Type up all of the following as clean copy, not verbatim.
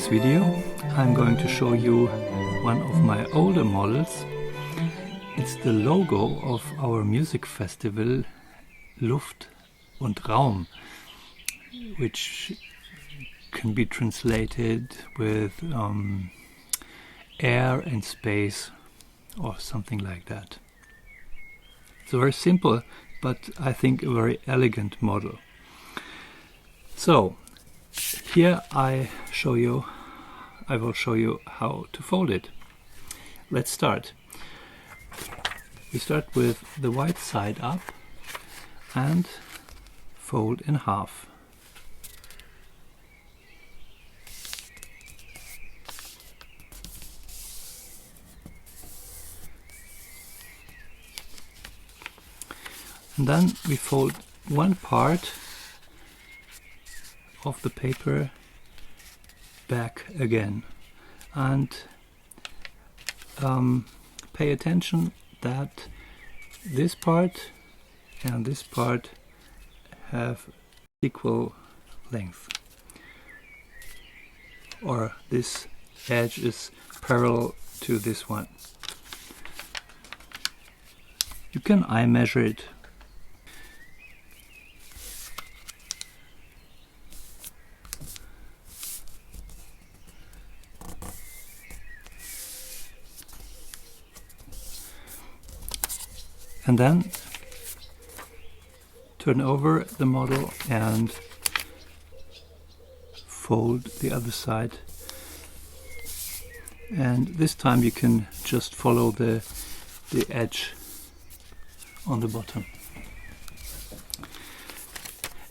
this video I'm going to show you one of my older models. It's the logo of our music festival Luft-und-Raum, which can be translated with air and space or something like that. It's very simple, but I think a very elegant model. So here I will show you how to fold it. Let's start. We start with the white side up and fold in half. And then we fold one part of the paper back again, and pay attention that this part and this part have equal length, or this edge is parallel to this one. You can eye measure it. And then turn over the model and fold the other side. And this time you can just follow the edge on the bottom.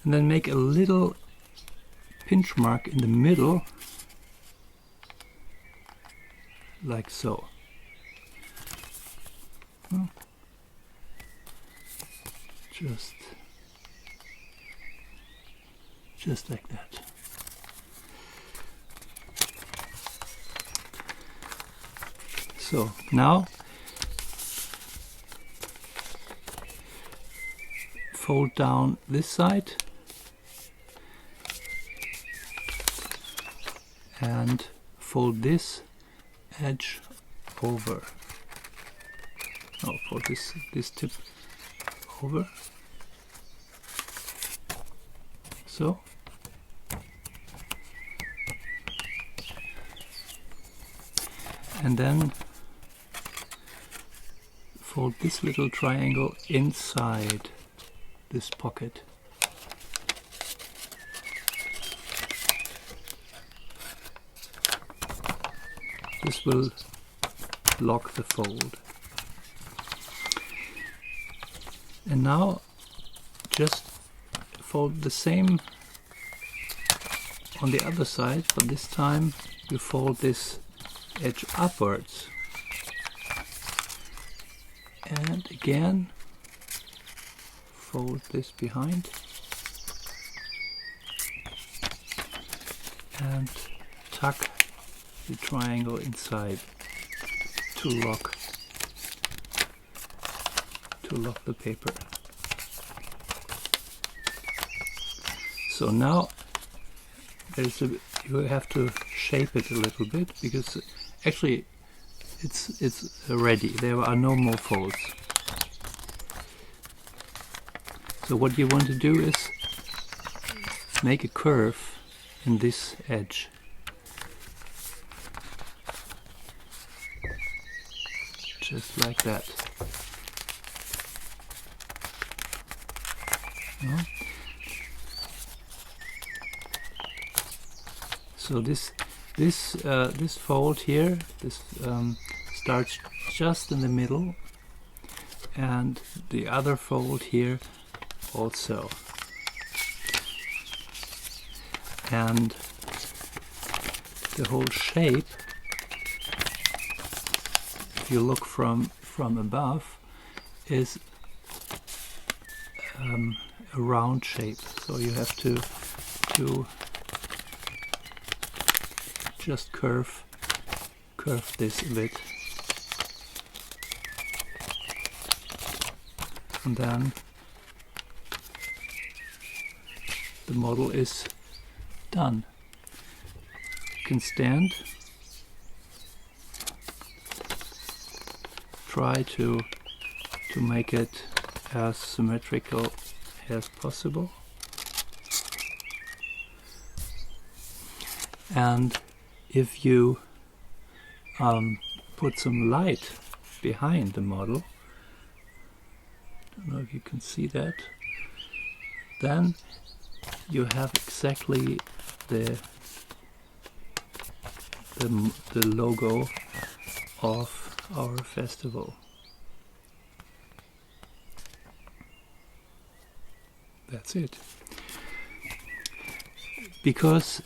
And then make a little pinch mark in the middle, like so. Just like that. So now fold down this side and fold this edge over. Fold this tip over. So, and then fold this little triangle inside this pocket. This will lock the fold. And now just fold the same on the other side, but this time you fold this edge upwards. And again fold this behind and tuck the triangle inside to lock the paper. So now you have to shape it a little bit, because actually it's ready. There are no more folds. So what you want to do is make a curve in this edge. Just like that. So this fold here, starts just in the middle, and the other fold here also. And the whole shape, if you look from above, is a round shape. So you have to just curve this a bit, and then the model is done. can stand. Try to make it as symmetrical as possible. And if you put some light behind the model, I don't know if you can see that, then you have exactly the logo of our festival. That's it. Because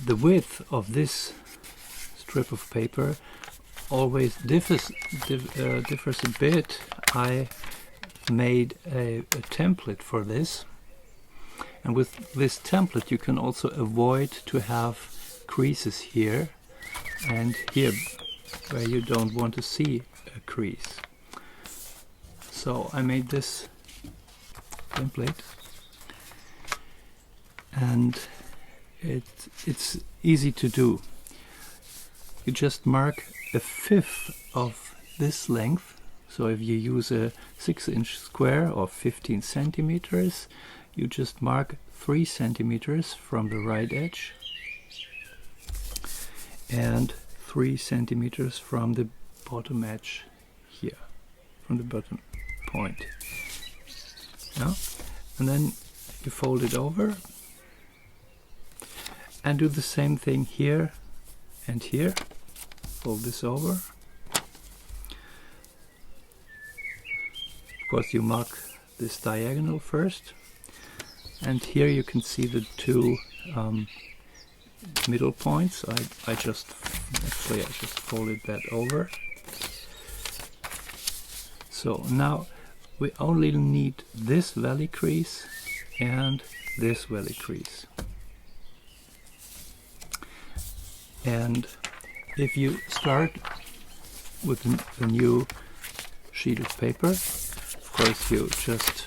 the width of this strip of paper always differs a bit. I made a template for this, and with this template you can also avoid to have creases here and here where you don't want to see a crease. So I made this template, and it's easy to do. You just mark a fifth of this length. So if you use a 6-inch square or 15 centimeters, you just mark 3 centimeters from the right edge and 3 centimeters from the bottom edge here, from the bottom point. Yeah? And then you fold it over and do the same thing here and here. Fold this over. Of course, you mark this diagonal first, and here you can see the two middle points. I just folded that over. So now we only need this valley crease and this valley crease. And if you start with a new sheet of paper, of course you just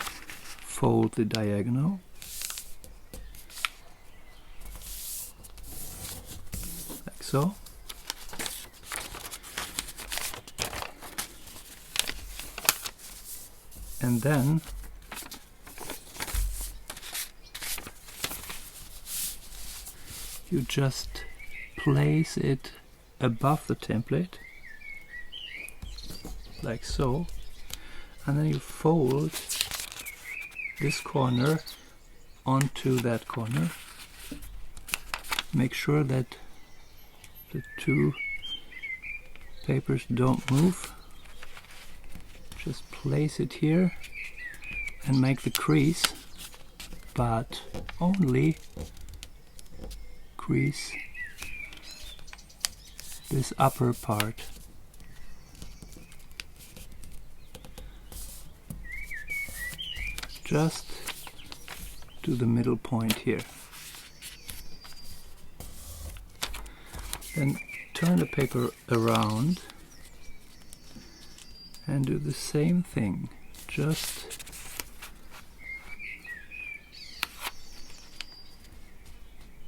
fold the diagonal, like so. And then you just place it above the template, like so, and then you fold this corner onto that corner. Make sure that the two papers don't move. Just place it here and make the crease, but only crease this upper part. Just to the middle point here. Then turn the paper around and do the same thing. Just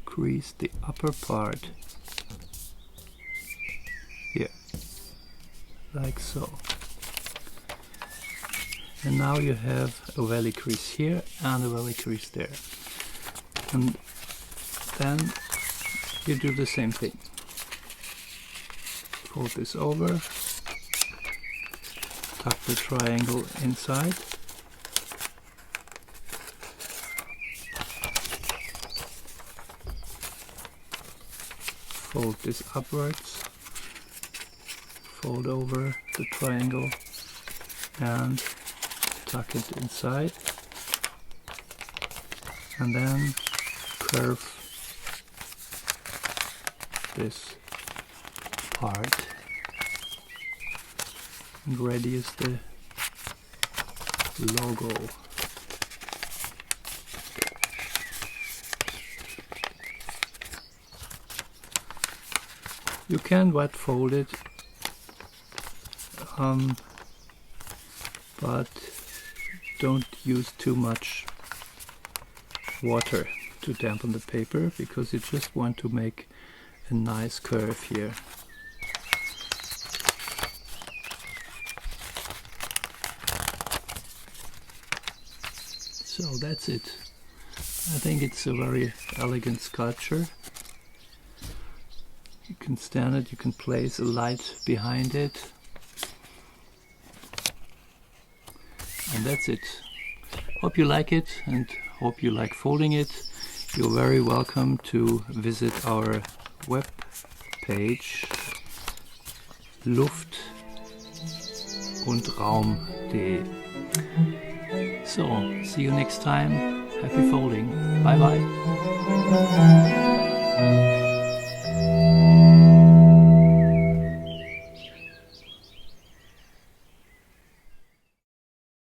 crease the upper part here, like so. And now you have a valley crease here and a valley crease there. And then you do the same thing. Fold this over, tuck the triangle inside, fold this upwards, fold over the triangle and tuck it inside, and then curve this part and radius the logo. You can wet fold it, but don't use too much water to dampen the paper, because you just want to make a nice curve here. So that's it. I think it's a very elegant sculpture. You can stand it, you can place a light behind it. And that's it. Hope you like it and hope you like folding it. You're very welcome to visit our web page Luft-und-Raum.de. So, see you next time. Happy folding. Bye bye.